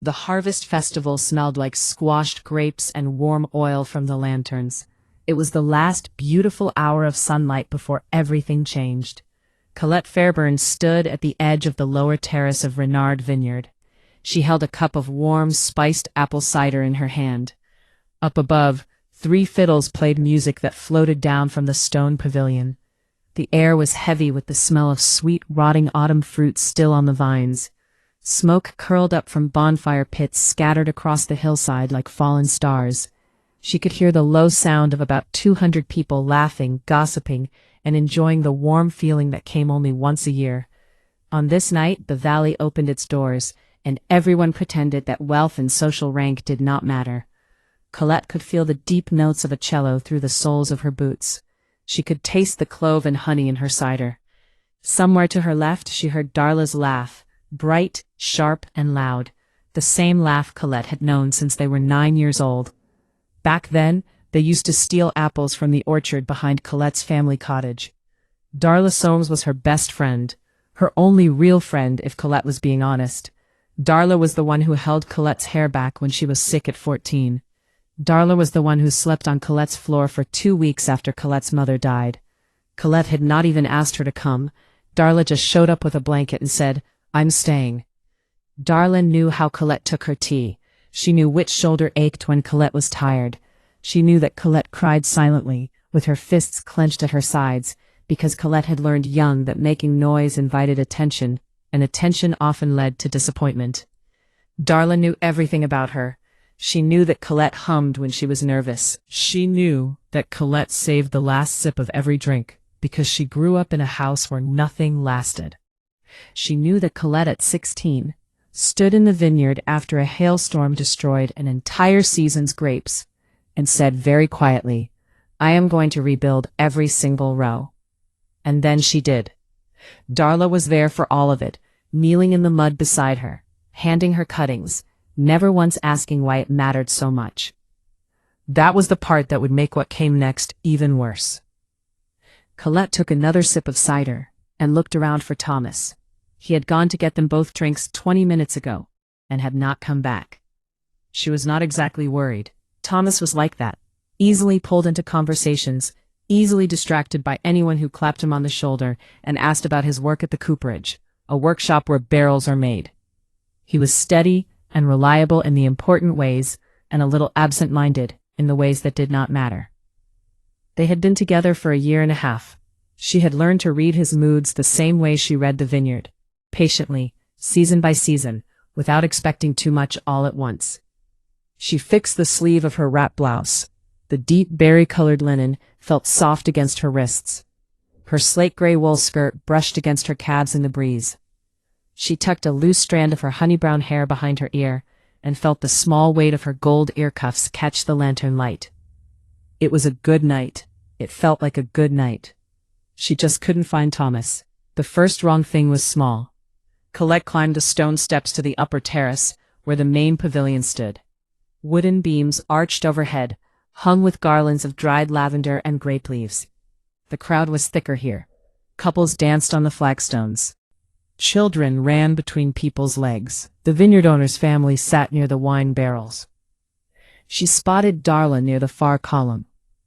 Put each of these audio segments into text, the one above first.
The harvest festival smelled like squashed grapes and warm oil from the lanterns. It was the last beautiful hour of sunlight before everything changed. Colette Fairburn stood at the edge of the lower terrace of vineyard. She held a cup of warm, spiced apple cider in her hand. Up above, 3 fiddles played music that floated down from the stone pavilion. The air was heavy with the smell of sweet, rotting autumn fruit still on the vines. Smoke curled up from bonfire pits scattered across the hillside like fallen stars. She could hear the low sound of about 200 people laughing, gossiping, and enjoying the warm feeling that came only once a year. On this night, the valley opened its doors, and everyone pretended that wealth and social rank did not matter. Colette could feel the deep notes of a cello through the soles of her boots. She could taste the clove and honey in her cider. Somewhere to her left, she heard Darla's laugh, bright, sharp, and loud, the same laugh Colette had known since they were 9 years old. Back then, they used to steal apples from the orchard behind Colette's family cottage. Darla Soames was her best friend, her only real friend if Colette was being honest. Darla was the one who held Colette's hair back when she was sick at 14. Darla was the one who slept on Colette's floor for 2 weeks after Colette's mother died. Colette had not even asked her to come. Darla just showed up with a blanket and said, "I'm staying." Darla knew how Colette took her tea. She knew which shoulder ached when Colette was tired. She knew that Colette cried silently, with her fists clenched at her sides, because Colette had learned young that making noise invited attention, and attention often led to disappointment. Darla knew everything about her. She knew that Colette hummed when she was nervous. She knew that Colette saved the last sip of every drink, because she grew up in a house where nothing lasted. She knew that Colette at 16 stood in the vineyard after a hailstorm destroyed an entire season's grapes, and said very quietly, "I am going to rebuild every single row." And then she did. Darla was there for all of it, kneeling in the mud beside her, handing her cuttings, never once asking why it mattered so much. That was the part that would make what came next even worse. Colette took another sip of cider, and looked around for Thomas. He had gone to get them both drinks 20 minutes ago, and had not come back. She was not exactly worried. Thomas was like that, easily pulled into conversations, easily distracted by anyone who clapped him on the shoulder and asked about his work at the cooperage, a workshop where barrels are made. He was steady and reliable in the important ways, and a little absent-minded in the ways that did not matter. They had been together for a year and a half. She had learned to read his moods the same way she read the vineyard, patiently, season by season, without expecting too much all at once. She fixed the sleeve of her wrap blouse. The deep berry-colored linen felt soft against her wrists. Her slate-gray wool skirt brushed against her calves in the breeze. She tucked a loose strand of her honey-brown hair behind her ear, and felt the small weight of her gold ear cuffs catch the lantern light. It was a good night. It felt like a good night. She just couldn't find Thomas. The first wrong thing was small. Colette climbed the stone steps to the upper terrace, where the main pavilion stood. Wooden beams arched overhead, hung with garlands of dried lavender and grape leaves. The crowd was thicker here. Couples danced on the flagstones. Children ran between people's legs. The vineyard owner's family sat near the wine barrels. She spotted Darla near the far column.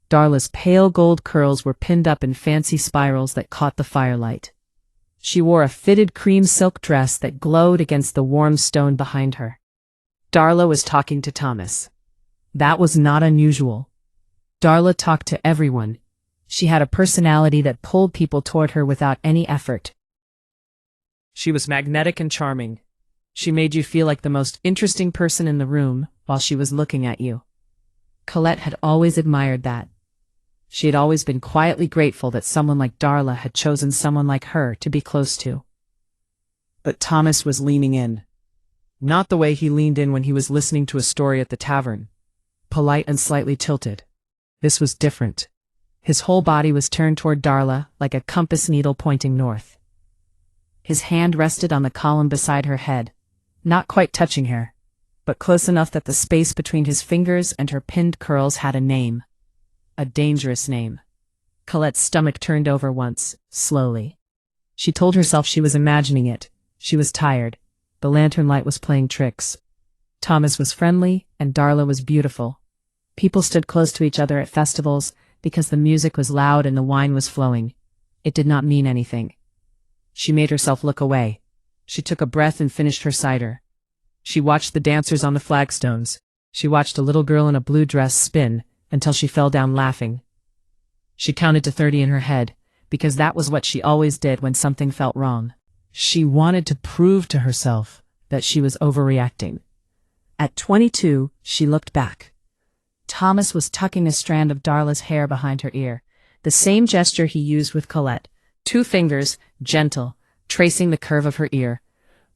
Darla's pale gold curls were pinned up in fancy spirals that caught the firelight. She wore a fitted cream silk dress that glowed against the warm stone behind her. Darla was talking to Thomas. That was not unusual. Darla talked to everyone. She had a personality that pulled people toward her without any effort. She was magnetic and charming. She made you feel like the most interesting person in the room while she was looking at you. Colette had always admired that. She had always been quietly grateful that someone like Darla had chosen someone like her to be close to. But Thomas was leaning in. Not the way he leaned in when he was listening to a story at the tavern. Polite and slightly tilted. This was different. His whole body was turned toward Darla like a compass needle pointing north. His hand rested on the column beside her head, not quite touching her, but close enough that the space between his fingers and her pinned curls had a name. A dangerous name. Colette's stomach turned over once, slowly. She told herself she was imagining it. She was tired. The lantern light was playing tricks. Thomas was friendly, and Darla was beautiful. People stood close to each other at festivals because the music was loud and the wine was flowing. It did not mean anything. She made herself look away. She took a breath and finished her cider. She watched the dancers on the flagstones. She watched a little girl in a blue dress spin until she fell down laughing. She counted to 30 in her head, because that was what she always did when something felt wrong. She wanted to prove to herself that she was overreacting. At 22, she looked back. Thomas was tucking a strand of Darla's hair behind her ear, the same gesture he used with Colette, 2 fingers, gentle, tracing the curve of her ear.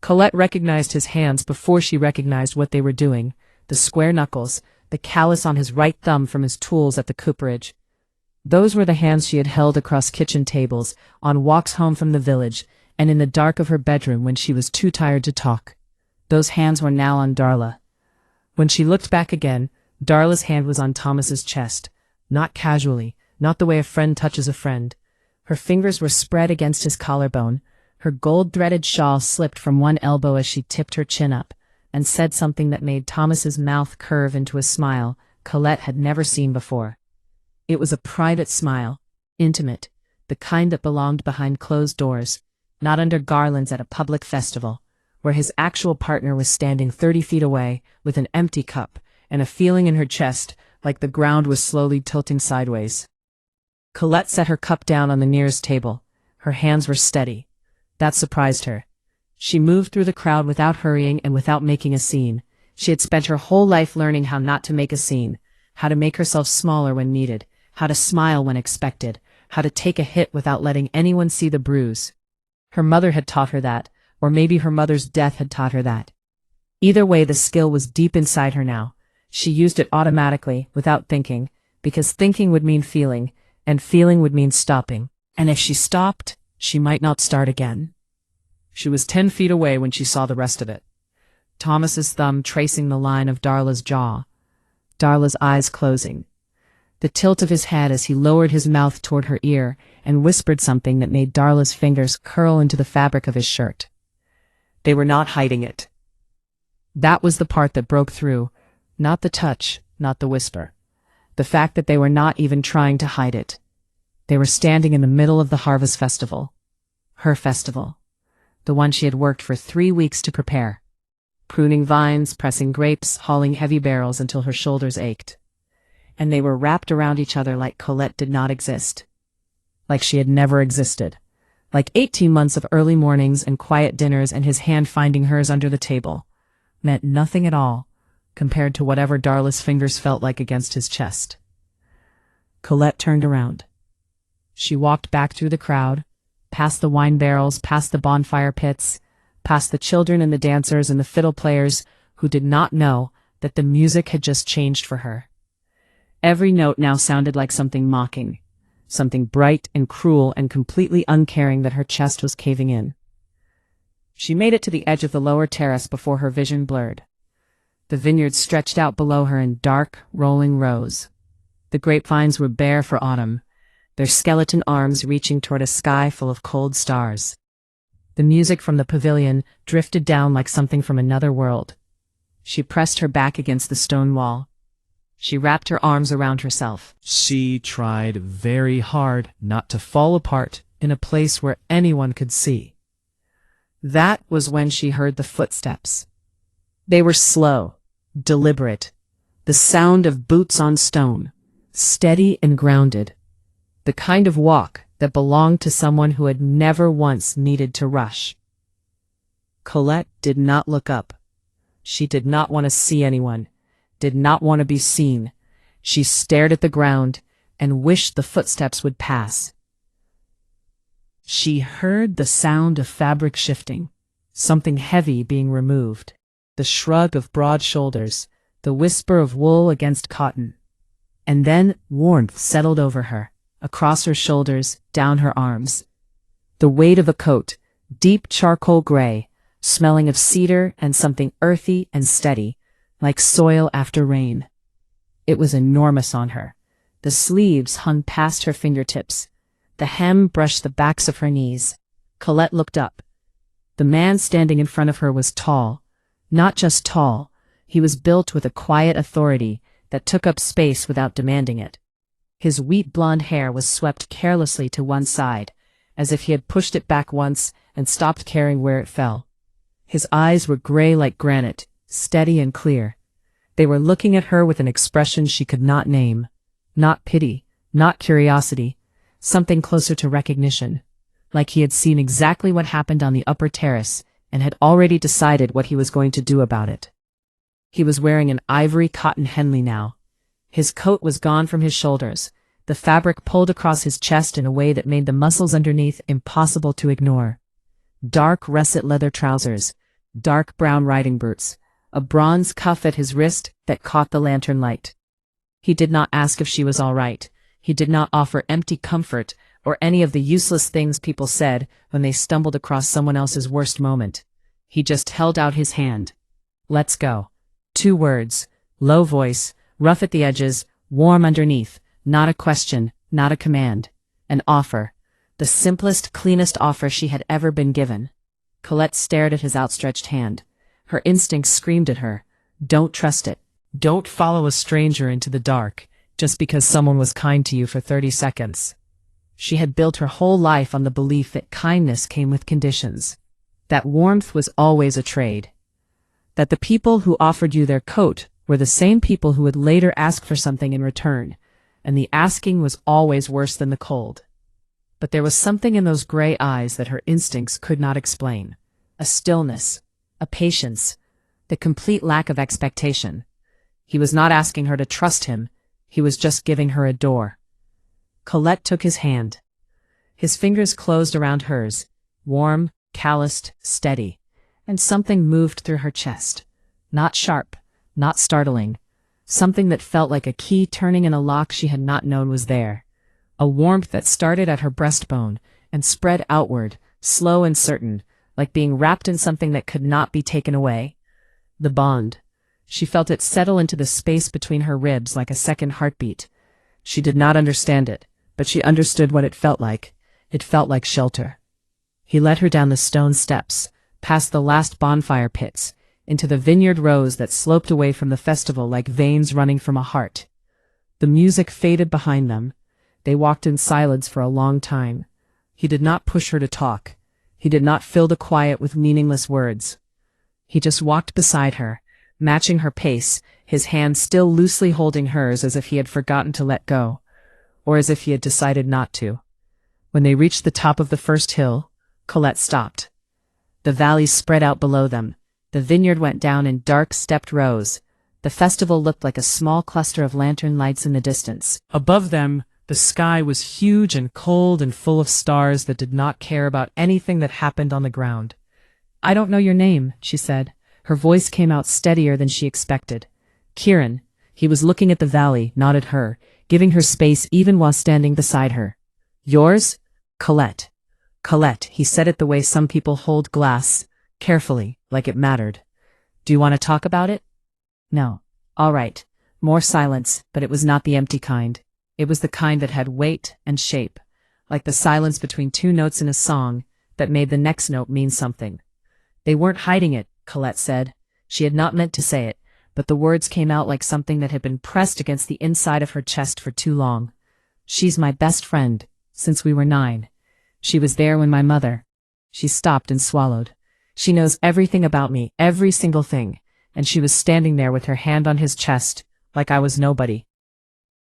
Colette recognized his hands before she recognized what they were doing, the square knuckles, the callus on his right thumb from his tools at the cooperage. Those were the hands she had held across kitchen tables, on walks home from the village, and in the dark of her bedroom when she was too tired to talk. Those hands were now on Darla. When she looked back again, Darla's hand was on Thomas's chest, not casually, not the way a friend touches a friend. Her fingers were spread against his collarbone. Her gold-threaded shawl slipped from one elbow as she tipped her chin up, and said something that made Thomas's mouth curve into a smile Colette had never seen before. It was a private smile, intimate, the kind that belonged behind closed doors, not under garlands at a public festival, where his actual partner was standing 30 feet away with an empty cup and a feeling in her chest like the ground was slowly tilting sideways. Colette set her cup down on the nearest table. Her hands were steady. That surprised her. She moved through the crowd without hurrying and without making a scene. She had spent her whole life learning how not to make a scene, how to make herself smaller when needed, how to smile when expected, how to take a hit without letting anyone see the bruise. Her mother had taught her that, or maybe her mother's death had taught her that. Either way, the skill was deep inside her now. She used it automatically, without thinking, because thinking would mean feeling, and feeling would mean stopping. And if she stopped, she might not start again. She was 10 feet away when she saw the rest of it. Thomas's thumb tracing the line of Darla's jaw. Darla's eyes closing. The tilt of his head as he lowered his mouth toward her ear and whispered something that made Darla's fingers curl into the fabric of his shirt. They were not hiding it. That was the part that broke through. Not the touch, not the whisper. The fact that they were not even trying to hide it. They were standing in the middle of the harvest festival. Her festival. The one she had worked for 3 weeks to prepare. Pruning vines, pressing grapes, hauling heavy barrels until her shoulders ached. And they were wrapped around each other like Colette did not exist. Like she had never existed. Like 18 months of early mornings and quiet dinners and his hand finding hers under the table. Meant nothing at all, compared to whatever Darla's fingers felt like against his chest. Colette turned around. She walked back through the crowd, past the wine barrels, past the bonfire pits, past the children and the dancers and the fiddle players who did not know that the music had just changed for her. Every note now sounded like something mocking, something bright and cruel and completely uncaring that her chest was caving in. She made it to the edge of the lower terrace before her vision blurred. The vineyard stretched out below her in dark, rolling rows. The grapevines were bare for autumn, their skeleton arms reaching toward a sky full of cold stars. The music from the pavilion drifted down like something from another world. She pressed her back against the stone wall. She wrapped her arms around herself. She tried very hard not to fall apart in a place where anyone could see. That was when she heard the footsteps. They were slow, deliberate, the sound of boots on stone, steady and grounded, the kind of walk that belonged to someone who had never once needed to rush. Colette did not look up. She did not want to see anyone, did not want to be seen. She stared at the ground and wished the footsteps would pass. She heard the sound of fabric shifting, something heavy being removed, the shrug of broad shoulders, the whisper of wool against cotton. And then warmth settled over her, across her shoulders, down her arms. The weight of a coat, deep charcoal gray, smelling of cedar and something earthy and steady, like soil after rain. It was enormous on her. The sleeves hung past her fingertips. The hem brushed the backs of her knees. Colette looked up. The man standing in front of her was tall. Not just tall. He was built with a quiet authority that took up space without demanding it. His wheat blonde hair was swept carelessly to one side, as if he had pushed it back once and stopped caring where it fell. His eyes were gray like granite, steady and clear. They were looking at her with an expression she could not name. Not pity, not curiosity, something closer to recognition. Like he had seen exactly what happened on the upper terrace and had already decided what he was going to do about it. He was wearing an ivory cotton Henley now. His coat was gone from his shoulders, the fabric pulled across his chest in a way that made the muscles underneath impossible to ignore. Dark russet leather trousers, dark brown riding boots, a bronze cuff at his wrist that caught the lantern light. He did not ask if she was all right. He did not offer empty comfort or any of the useless things people said when they stumbled across someone else's worst moment. He just held out his hand. "Let's go." 2 words, low voice, rough at the edges, warm underneath, not a question, not a command. An offer. The simplest, cleanest offer she had ever been given. Colette stared at his outstretched hand. Her instincts screamed at her. Don't trust it. Don't follow a stranger into the dark, just because someone was kind to you for 30 seconds. She had built her whole life on the belief that kindness came with conditions. That warmth was always a trade. That the people who offered you their coat were the same people who would later ask for something in return, and the asking was always worse than the cold. But there was something in those gray eyes that her instincts could not explain. A stillness, a patience, the complete lack of expectation. He was not asking her to trust him, he was just giving her a door. Colette took his hand. His fingers closed around hers, warm, calloused, steady, and something moved through her chest. Not sharp, not startling, something that felt like a key turning in a lock she had not known was there. A warmth that started at her breastbone and spread outward, slow and certain, like being wrapped in something that could not be taken away. The bond. She felt it settle into the space between her ribs like a second heartbeat. She did not understand it, but she understood what it felt like. It felt like shelter. He led her down the stone steps, past the last bonfire pits, into the vineyard rows that sloped away from the festival like veins running from a heart. The music faded behind them. They walked in silence for a long time. He did not push her to talk. He did not fill the quiet with meaningless words. He just walked beside her, matching her pace, his hand still loosely holding hers as if he had forgotten to let go, or as if he had decided not to. When they reached the top of the first hill, Colette stopped. The valley spread out below them. The vineyard went down in dark stepped rows. The festival looked like a small cluster of lantern lights in the distance. Above them, the sky was huge and cold and full of stars that did not care about anything that happened on the ground. "I don't know your name," she said. Her voice came out steadier than she expected. "Kieran." He was looking at the valley, not at her, giving her space even while standing beside her. "Yours?" "Colette." "Colette," he said it the way some people hold glass, carefully, like it mattered. "Do you want to talk about it?" "No." "All right." More silence, but it was not the empty kind. It was the kind that had weight and shape, like the silence between 2 notes in a song that made the next note mean something. "They weren't hiding it," Colette said. She had not meant to say it, but the words came out like something that had been pressed against the inside of her chest for too long. "She's my best friend, since we were 9. She was there when my mother—" She stopped and swallowed. "She knows everything about me, every single thing," and she was standing there with her hand on his chest, like I was nobody.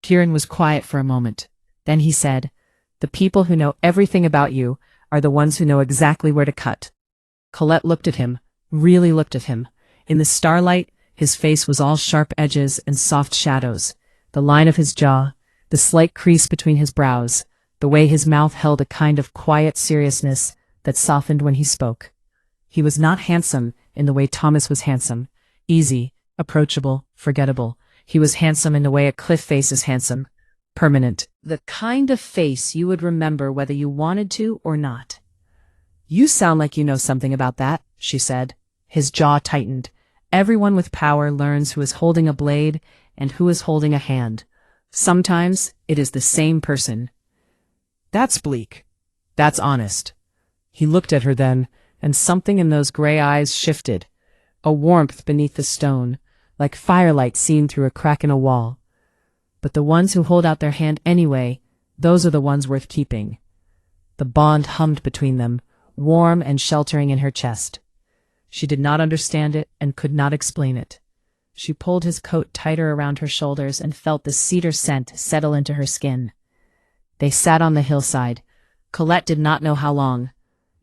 Kieran was quiet for a moment. Then he said, "The people who know everything about you are the ones who know exactly where to cut." Colette looked at him, really looked at him. In the starlight, his face was all sharp edges and soft shadows. The line of his jaw, the slight crease between his brows, the way his mouth held a kind of quiet seriousness that softened when he spoke. He was not handsome in the way Thomas was handsome, easy, approachable, forgettable. He was handsome in the way a cliff face is handsome, permanent. The kind of face you would remember whether you wanted to or not. "You sound like you know something about that," she said. His jaw tightened. Everyone with power learns who is holding a blade and who is holding a hand. Sometimes it is the same person. "That's bleak. That's honest." He looked at her then, and something in those gray eyes shifted. A warmth beneath the stone, like firelight seen through a crack in a wall. But the ones who hold out their hand anyway, those are the ones worth keeping. The bond hummed between them, warm and sheltering in her chest. She did not understand it and could not explain it. She pulled his coat tighter around her shoulders and felt the cedar scent settle into her skin. They sat on the hillside. Colette did not know how long.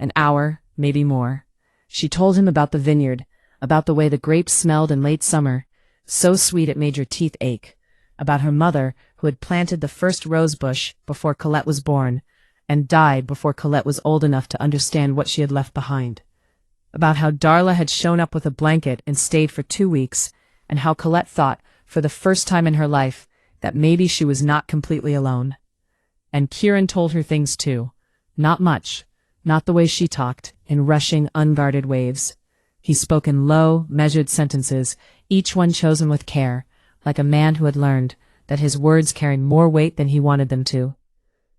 An hour, maybe more. She told him about the vineyard, about the way the grapes smelled in late summer, so sweet it made your teeth ache, about her mother who had planted the first rose bush before Colette was born, and died before Colette was old enough to understand what she had left behind, about how Darla had shown up with a blanket and stayed for 2 weeks, and how Colette thought, for the first time in her life, that maybe she was not completely alone. And Kieran told her things too. Not much, not the way she talked, in rushing, unguarded waves. He spoke in low, measured sentences, each one chosen with care, like a man who had learned that his words carried more weight than he wanted them to.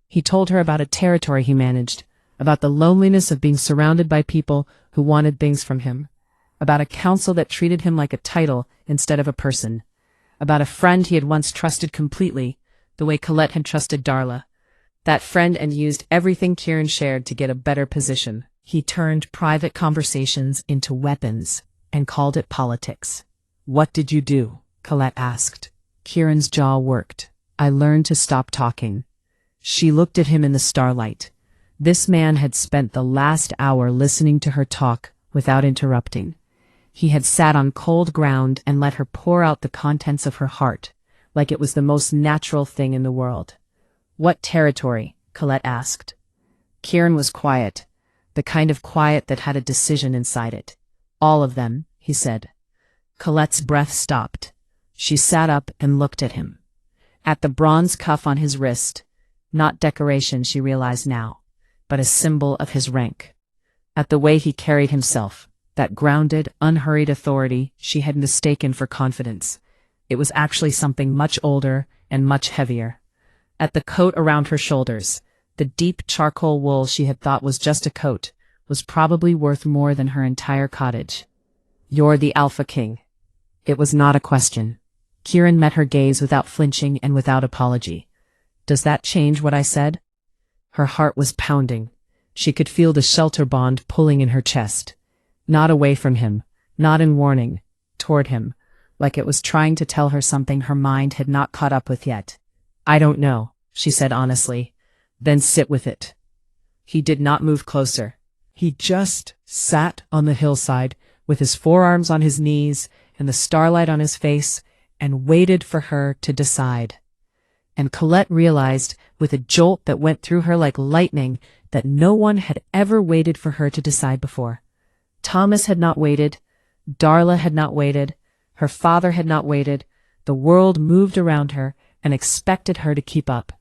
He told her about a territory he managed, about the loneliness of being surrounded by people who wanted things from him, about a council that treated him like a title instead of a person, about a friend he had once trusted completely, the way Colette had trusted Darla. That friend and used everything Kieran shared to get a better position. He turned private conversations into weapons and called it politics. "What did you do?" Colette asked. Kieran's jaw worked. "I learned to stop talking." She looked at him in the starlight. This man had spent the last hour listening to her talk without interrupting. He had sat on cold ground and let her pour out the contents of her heart, like it was the most natural thing in the world. "What territory?" Colette asked. Kieran was quiet, the kind of quiet that had a decision inside it. "All of them," he said. Colette's breath stopped. She sat up and looked at him. At the bronze cuff on his wrist, not decoration she realized now, but a symbol of his rank. At the way he carried himself, that grounded, unhurried authority she had mistaken for confidence. It was actually something much older and much heavier. At the coat around her shoulders, the deep charcoal wool she had thought was just a coat, was probably worth more than her entire cottage. "You're the Alpha King." It was not a question. Kieran met her gaze without flinching and without apology. "Does that change what I said?" Her heart was pounding. She could feel the shelter bond pulling in her chest. Not away from him, not in warning, toward him, like it was trying to tell her something her mind had not caught up with yet. "I don't know," she said honestly. "Then sit with it." He did not move closer. He just sat on the hillside with his forearms on his knees and the starlight on his face and waited for her to decide. And Colette realized, with a jolt that went through her like lightning, that no one had ever waited for her to decide before. Thomas had not waited. Darla had not waited. Her father had not waited. The world moved around her and expected her to keep up.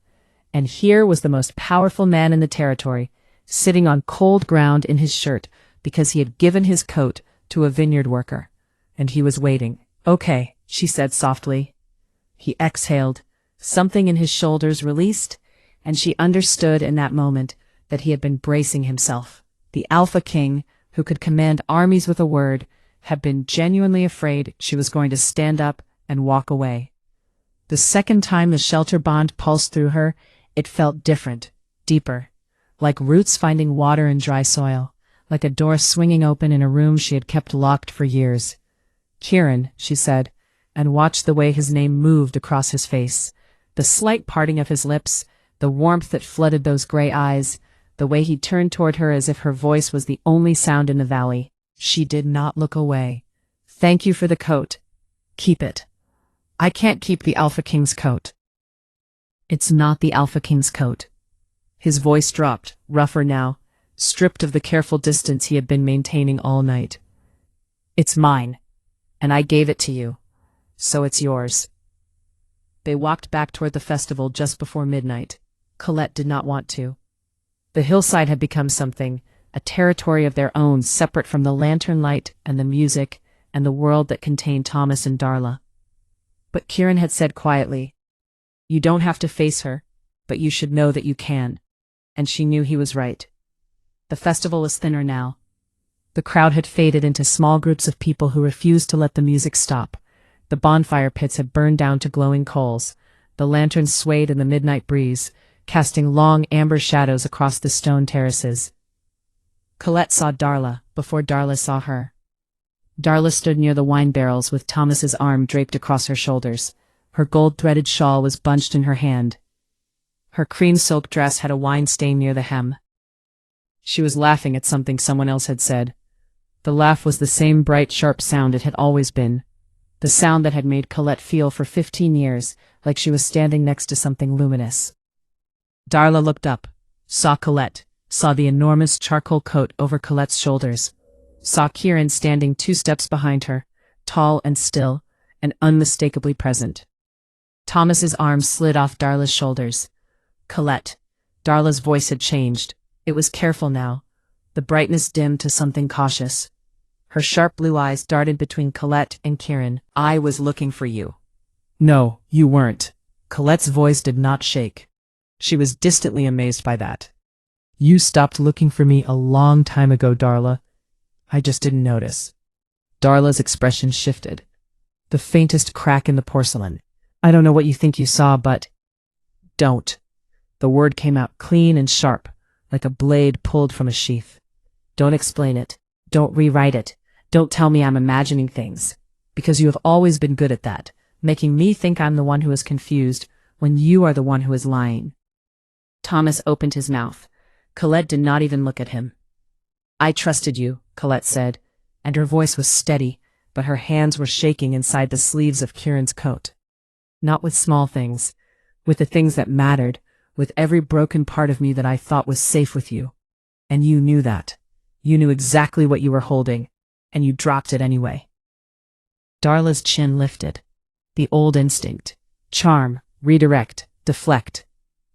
And here was the most powerful man in the territory, sitting on cold ground in his shirt because he had given his coat to a vineyard worker. And he was waiting. "Okay," she said softly. He exhaled. Something in his shoulders released, and she understood in that moment that he had been bracing himself. The Alpha King, who could command armies with a word, had been genuinely afraid she was going to stand up and walk away. The second time the shelter bond pulsed through her, it felt different, deeper, like roots finding water in dry soil, like a door swinging open in a room she had kept locked for years. "Kieran," she said, and watched the way his name moved across his face, the slight parting of his lips, the warmth that flooded those gray eyes, the way he turned toward her as if her voice was the only sound in the valley. She did not look away. "Thank you for the coat. Keep it." "I can't keep the Alpha King's coat." "It's not the Alpha King's coat." His voice dropped, rougher now, stripped of the careful distance he had been maintaining all night. "It's mine, and I gave it to you, so it's yours." They walked back toward the festival just before midnight. Colette did not want to. The hillside had become something, a territory of their own, separate from the lantern light and the music and the world that contained Thomas and Darla. But Kieran had said quietly, "You don't have to face her, but you should know that you can." And she knew he was right. The festival was thinner now. The crowd had faded into small groups of people who refused to let the music stop. The bonfire pits had burned down to glowing coals. The lanterns swayed in the midnight breeze, casting long amber shadows across the stone terraces. Colette saw Darla before Darla saw her. Darla stood near the wine barrels with Thomas's arm draped across her shoulders. Her gold-threaded shawl was bunched in her hand. Her cream silk dress had a wine stain near the hem. She was laughing at something someone else had said. The laugh was the same bright, sharp sound it had always been. The sound that had made Colette feel for 15 years like she was standing next to something luminous. Darla looked up, saw Colette, saw the enormous charcoal coat over Colette's shoulders, saw Kieran standing 2 steps behind her, tall and still, and unmistakably present. Thomas's arm slid off Darla's shoulders. Colette. Darla's voice had changed. It was careful now, the brightness dimmed to something cautious. Her sharp blue eyes darted between Colette and Kieran. I was looking for you. No, you weren't. Colette's voice did not shake. She was distantly amazed by that. You stopped looking for me a long time ago, Darla. I just didn't notice. Darla's expression shifted. The faintest crack in the porcelain. I don't know what you think you saw, but... Don't. The word came out clean and sharp, like a blade pulled from a sheath. Don't explain it. Don't rewrite it. Don't tell me I'm imagining things. Because you have always been good at that, making me think I'm the one who is confused, when you are the one who is lying. Thomas opened his mouth. Colette did not even look at him. I trusted you, Colette said, and her voice was steady, but her hands were shaking inside the sleeves of Kieran's coat. Not with small things, with the things that mattered, with every broken part of me that I thought was safe with you. And you knew that. You knew exactly what you were holding, and you dropped it anyway. Darla's chin lifted. The old instinct. Charm, redirect, deflect.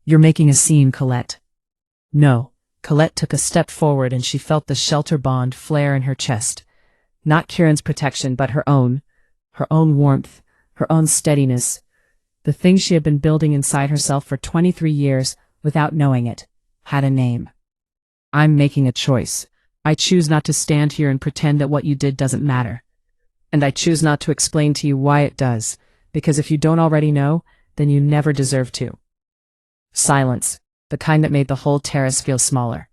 You're making a scene, Colette. No. Colette took a step forward and she felt the shelter bond flare in her chest. Not Kieran's protection, but her own warmth, her own steadiness. The thing she had been building inside herself for 23 years, without knowing it, had a name. I'm making a choice. I choose not to stand here and pretend that what you did doesn't matter. And I choose not to explain to you why it does, because if you don't already know, then you never deserve to. Silence, the kind that made the whole terrace feel smaller.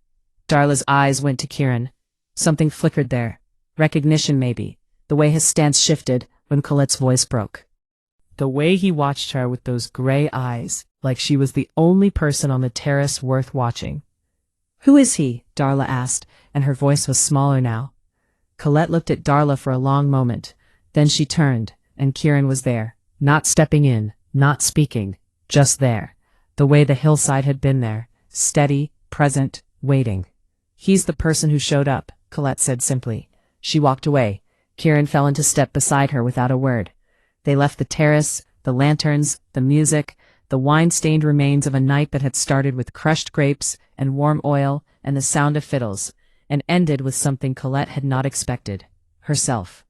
Darla's eyes went to Kieran. Something flickered there. Recognition, maybe. The way his stance shifted when Colette's voice broke. The way he watched her with those gray eyes, like she was the only person on the terrace worth watching. Who is he? Darla asked, and her voice was smaller now. Colette looked at Darla for a long moment. Then she turned, and Kieran was there, not stepping in, not speaking, just there. The way the hillside had been there, steady, present, waiting. He's the person who showed up, Colette said simply. She walked away. Kieran fell into step beside her without a word. They left the terrace, the lanterns, the music, the wine-stained remains of a night that had started with crushed grapes and warm oil and the sound of fiddles, and ended with something Colette had not expected, herself.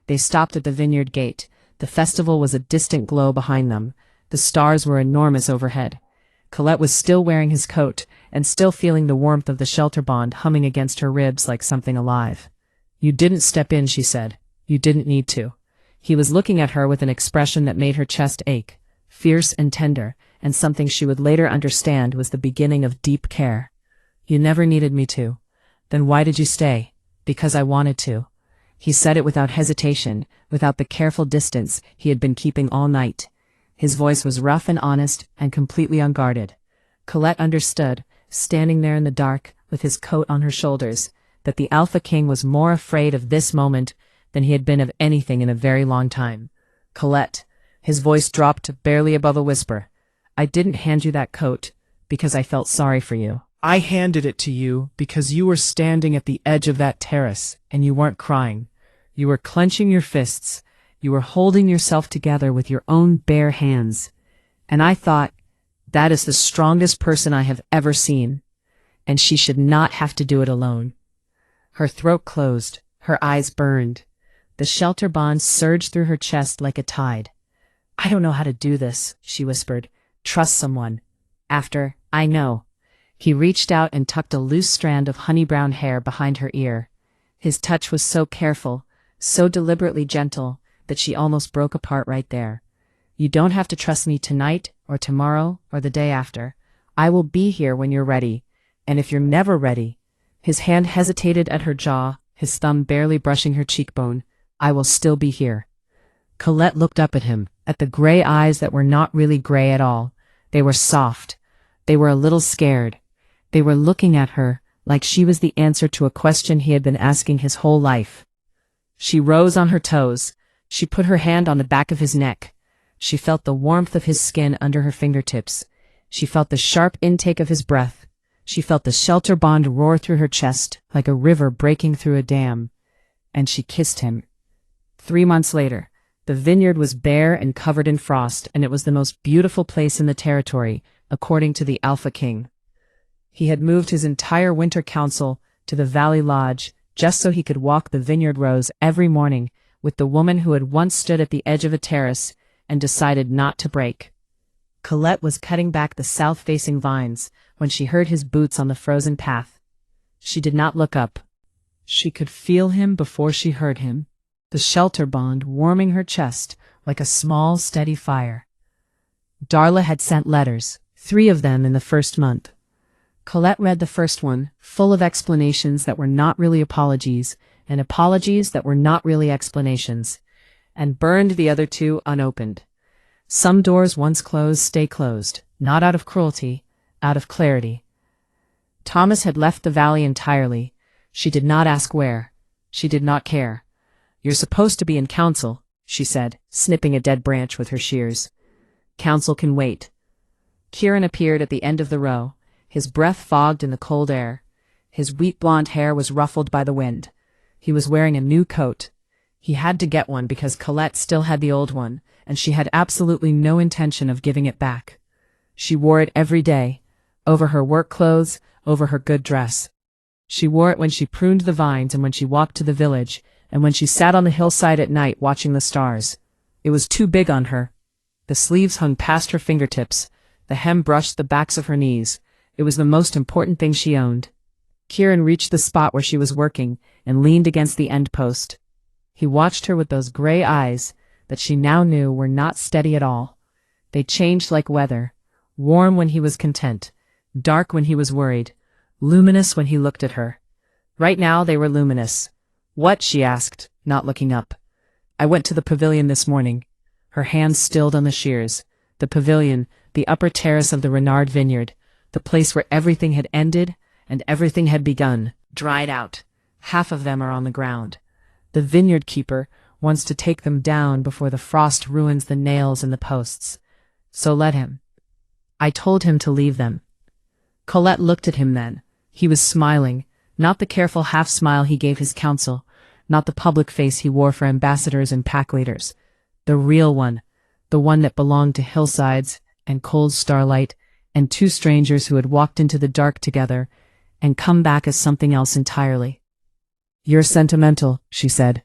They stopped at the vineyard gate. The festival was a distant glow behind them. The stars were enormous overhead. Colette was still wearing his coat, and still feeling the warmth of the shelter bond humming against her ribs like something alive. You didn't step in, she said. You didn't need to. He was looking at her with an expression that made her chest ache, fierce and tender, and something she would later understand was the beginning of deep care. You never needed me to. Then why did you stay? Because I wanted to. He said it without hesitation, without the careful distance he had been keeping all night. His voice was rough and honest and completely unguarded. Colette understood, standing there in the dark, with his coat on her shoulders, that the Alpha King was more afraid of this moment than he had been of anything in a very long time. Colette, his voice dropped barely above a whisper, I didn't hand you that coat because I felt sorry for you. I handed it to you because you were standing at the edge of that terrace and you weren't crying. You were clenching your fists. You were holding yourself together with your own bare hands. And I thought, that is the strongest person I have ever seen. And she should not have to do it alone. Her throat closed. Her eyes burned. The shelter bond surged through her chest like a tide. I don't know how to do this, she whispered. Trust someone. After, I know. He reached out and tucked a loose strand of honey-brown hair behind her ear. His touch was so careful, so deliberately gentle, that she almost broke apart right there. You don't have to trust me tonight or tomorrow or the day after. I will be here when you're ready. And if you're never ready, his hand hesitated at her jaw, his thumb barely brushing her cheekbone, I will still be here. Colette looked up at him, at the gray eyes that were not really gray at all. They were soft. They were a little scared. They were looking at her like she was the answer to a question he had been asking his whole life. She rose on her toes. She put her hand on the back of his neck. She felt the warmth of his skin under her fingertips. She felt the sharp intake of his breath. She felt the shelter bond roar through her chest like a river breaking through a dam. And she kissed him. 3 months later, the vineyard was bare and covered in frost, and it was the most beautiful place in the territory, according to the Alpha King. He had moved his entire winter council to the Valley Lodge just so he could walk the vineyard rows every morning with the woman who had once stood at the edge of a terrace and decided not to break. Colette was cutting back the south-facing vines when she heard his boots on the frozen path. She did not look up. She could feel him before she heard him, the shelter bond warming her chest like a small, steady fire. Darla had sent letters, 3 of them in the first month. Colette read the first one, full of explanations that were not really apologies, and apologies that were not really explanations, and burned the other 2 unopened. Some doors once closed stay closed, not out of cruelty, out of clarity. Thomas had left the valley entirely. She did not ask where. She did not care. You're supposed to be in council, she said, snipping a dead branch with her shears. Council can wait. Kieran appeared at the end of the row, his breath fogged in the cold air. His wheat blonde hair was ruffled by the wind. He was wearing a new coat. He had to get one because Colette still had the old one, and she had absolutely no intention of giving it back. She wore it every day, over her work clothes, over her good dress. She wore it when she pruned the vines and when she walked to the village, and when she sat on the hillside at night watching the stars. It was too big on her. The sleeves hung past her fingertips. The hem brushed the backs of her knees. It was the most important thing she owned. Kieran reached the spot where she was working and leaned against the end post. He watched her with those gray eyes that she now knew were not steady at all. They changed like weather, warm when he was content, dark when he was worried, luminous when he looked at her. Right now they were luminous. What? She asked, not looking up. I went to the pavilion this morning. Her hands stilled on the shears. The pavilion, the upper terrace of the Renard vineyard, the place where everything had ended and everything had begun, dried out. Half of them are on the ground. The vineyard keeper wants to take them down before the frost ruins the nails and the posts. So let him. I told him to leave them. Colette looked at him then. He was smiling, not the careful half-smile he gave his council, not the public face he wore for ambassadors and pack leaders. The real one, the one that belonged to hillsides and cold starlight and 2 strangers who had walked into the dark together and come back as something else entirely. You're sentimental, she said.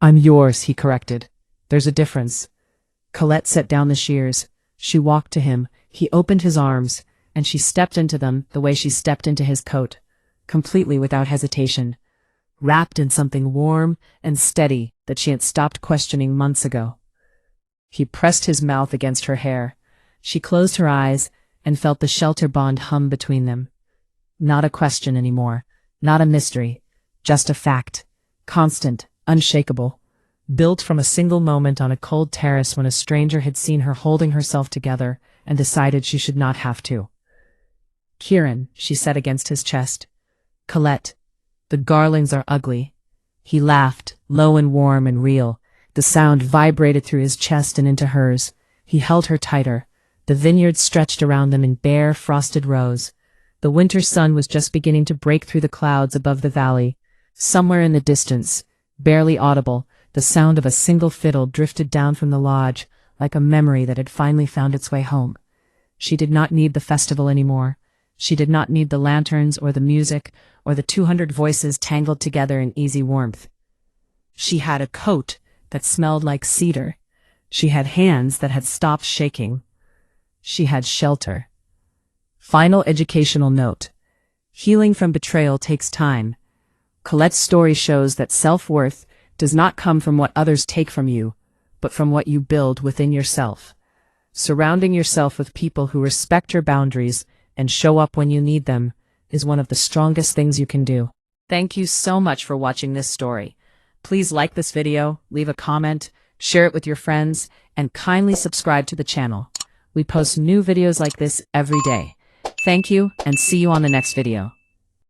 I'm yours, he corrected. There's a difference. Colette set down the shears. She walked to him. He opened his arms, and she stepped into them the way she stepped into his coat, completely without hesitation, wrapped in something warm and steady that she had stopped questioning months ago. He pressed his mouth against her hair. She closed her eyes and felt the shelter bond hum between them. Not a question anymore, not a mystery, just a fact, constant, unshakable, built from a single moment on a cold terrace when a stranger had seen her holding herself together and decided she should not have to. Kieran, she said against his chest. Colette, the garlands are ugly. He laughed, low and warm and real. The sound vibrated through his chest and into hers. He held her tighter. The vineyard stretched around them in bare, frosted rows. The winter sun was just beginning to break through the clouds above the valley. Somewhere in the distance, barely audible, the sound of a single fiddle drifted down from the lodge, like a memory that had finally found its way home. She did not need the festival anymore. She did not need the lanterns or the music or the 200 voices tangled together in easy warmth. She had a coat that smelled like cedar. She had hands that had stopped shaking. She had shelter. Final educational note. Healing from betrayal takes time. Colette's story shows that self-worth, does not come from what others take from you, but from what you build within yourself. Surrounding yourself with people who respect your boundaries and show up when you need them is one of the strongest things you can do. Thank you so much for watching this story. Please like this video, leave a comment, share it with your friends, and kindly subscribe to the channel. We post new videos like this every day. Thank you, and see you on the next video.